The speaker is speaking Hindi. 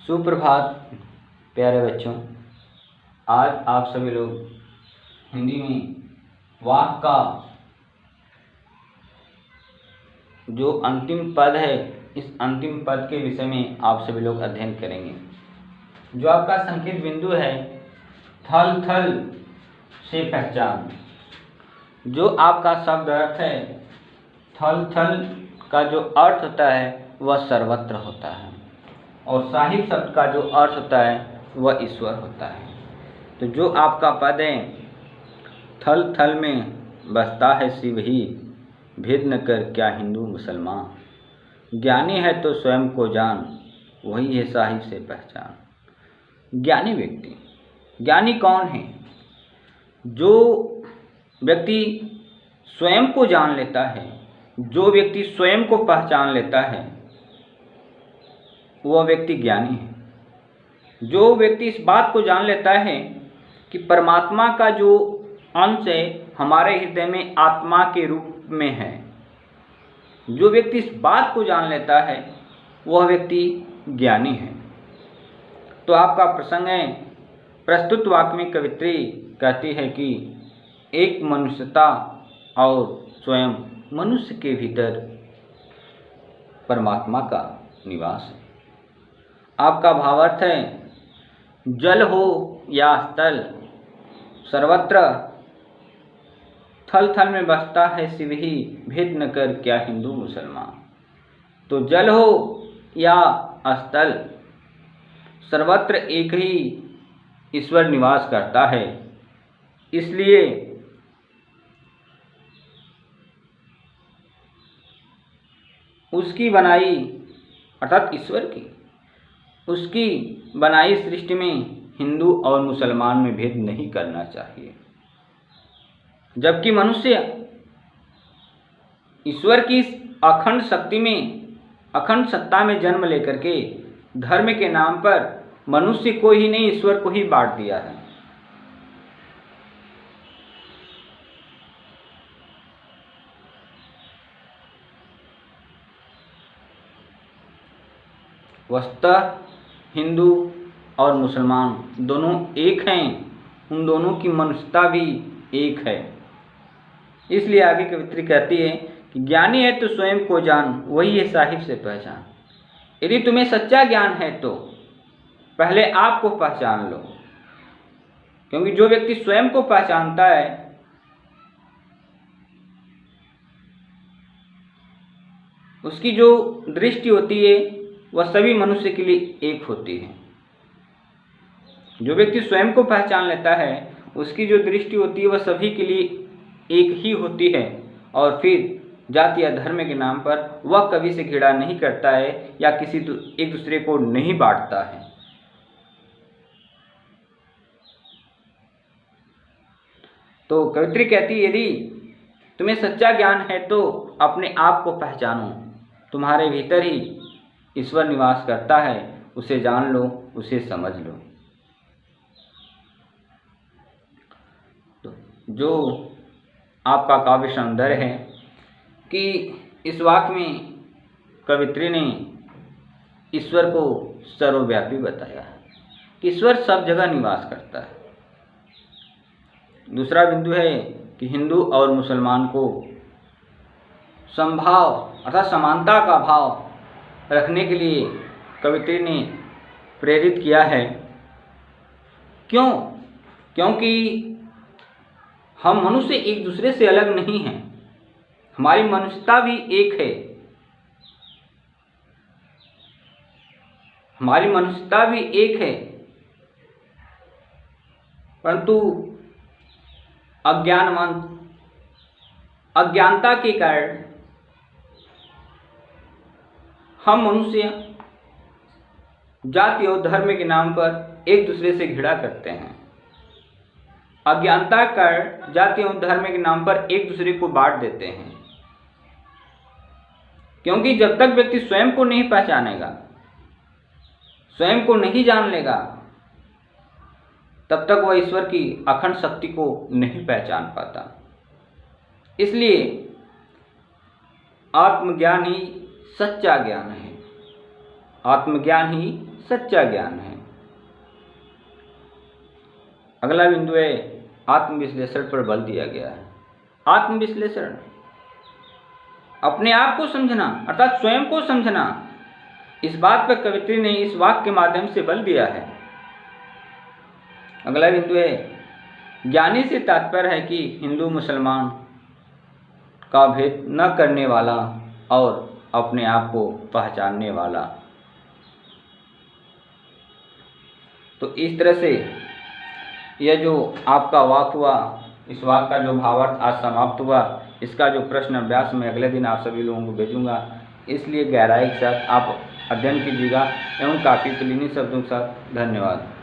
सुप्रभात प्यारे बच्चों। आज आप सभी लोग हिंदी में वाक्य का जो अंतिम पद है, इस अंतिम पद के विषय में आप सभी लोग अध्ययन करेंगे। जो आपका संकेत बिंदु है थल थल से पहचान, जो आपका शब्द अर्थ है थल थल का जो अर्थ होता है वह सर्वत्र होता है, और साहिब शब्द का जो अर्थ होता है वह ईश्वर होता है। तो जो आपका पद है थल थल में बसता है शिव ही, भेद न कर क्या हिंदू मुसलमान। ज्ञानी है तो स्वयं को जान, वही है साहिब से पहचान। ज्ञानी व्यक्ति, ज्ञानी कौन है? जो व्यक्ति स्वयं को जान लेता है, जो व्यक्ति स्वयं को पहचान लेता है, वह व्यक्ति ज्ञानी है। जो व्यक्ति इस बात को जान लेता है कि परमात्मा का जो अंश है हमारे हृदय में आत्मा के रूप में है, जो व्यक्ति इस बात को जान लेता है वह व्यक्ति ज्ञानी है। तो आपका प्रसंग है, प्रस्तुत वाक्य में कवित्री कहती है कि एक मनुष्यता और स्वयं मनुष्य के भीतर परमात्मा का निवास है। आपका भावार्थ है, जल हो या स्थल सर्वत्र थल थल में बसता है शिव ही, भेद न कर क्या हिंदू मुसलमान। तो जल हो या स्थल सर्वत्र एक ही ईश्वर निवास करता है। इसलिए उसकी बनाई अर्थात ईश्वर की, उसकी बनाई सृष्टि में हिंदू और मुसलमान में भेद नहीं करना चाहिए। जबकि मनुष्य ईश्वर की अखंड शक्ति में, अखंड सत्ता में जन्म लेकर के धर्म के नाम पर मनुष्य को ही नहीं ईश्वर को ही बांट दिया है। वस्तुतः हिंदू और मुसलमान दोनों एक हैं, उन दोनों की मनुष्यता भी एक है। इसलिए आगे कवित्री कहती है कि ज्ञानी है तो स्वयं को जान, वही है साहिब से पहचान। यदि तुम्हें सच्चा ज्ञान है तो पहले आप को पहचान लो, क्योंकि जो व्यक्ति स्वयं को पहचानता है उसकी जो दृष्टि होती है वह सभी मनुष्य के लिए एक होती है। जो व्यक्ति स्वयं को पहचान लेता है उसकी जो दृष्टि होती है वह सभी के लिए एक ही होती है, और फिर जाति या धर्म के नाम पर वह कभी से घृणा नहीं करता है या किसी एक दूसरे को नहीं बांटता है। तो कवित्री कहती है, यदि तुम्हें सच्चा ज्ञान है तो अपने आप को पहचानो, तुम्हारे भीतर ही ईश्वर निवास करता है, उसे जान लो, उसे समझ लो। तो जो आपका काव्य सौंदर्य है कि इस वाक्य में कवित्री ने ईश्वर को सर्वव्यापी बताया है कि ईश्वर सब जगह निवास करता है। दूसरा बिंदु है कि हिंदू और मुसलमान को समभाव अर्थात समानता का भाव रखने के लिए कवित्री ने प्रेरित किया है। क्यों? क्योंकि हम मनुष्य एक दूसरे से अलग नहीं हैं, हमारी मनुष्यता भी एक है, हमारी मनुष्यता भी एक है, परंतु अज्ञानता के कारण हम मनुष्य जाति और धर्म के नाम पर एक दूसरे से घृणा करते हैं। अज्ञानता कर जाति और धर्म के नाम पर एक दूसरे को बांट देते हैं, क्योंकि जब तक व्यक्ति स्वयं को नहीं पहचानेगा, स्वयं को नहीं जान लेगा, तब तक वह ईश्वर की अखंड शक्ति को नहीं पहचान पाता। इसलिए आत्मज्ञान ही सच्चा ज्ञान है, आत्मज्ञान ही सच्चा ज्ञान है। अगला बिंदु है आत्मविश्लेषण पर बल दिया गया है। आत्मविश्लेषण, अपने आप को समझना अर्थात स्वयं को समझना, इस बात पर कवित्री ने इस वाक्य के माध्यम से बल दिया है। अगला बिंदु है ज्ञानी से तात्पर्य है कि हिंदू मुसलमान का भेद न करने वाला और अपने आप को पहचानने वाला। तो इस तरह से यह जो आपका वाक्य हुआ, इस वाक्य का जो भावार्थ आज समाप्त हुआ, इसका जो प्रश्न अभ्यास मैं अगले दिन आप सभी लोगों को भेजूंगा, इसलिए गहराई के साथ आप अध्ययन कीजिएगा एवं काफ़ी क्लीनिक शब्दों के साथ। धन्यवाद।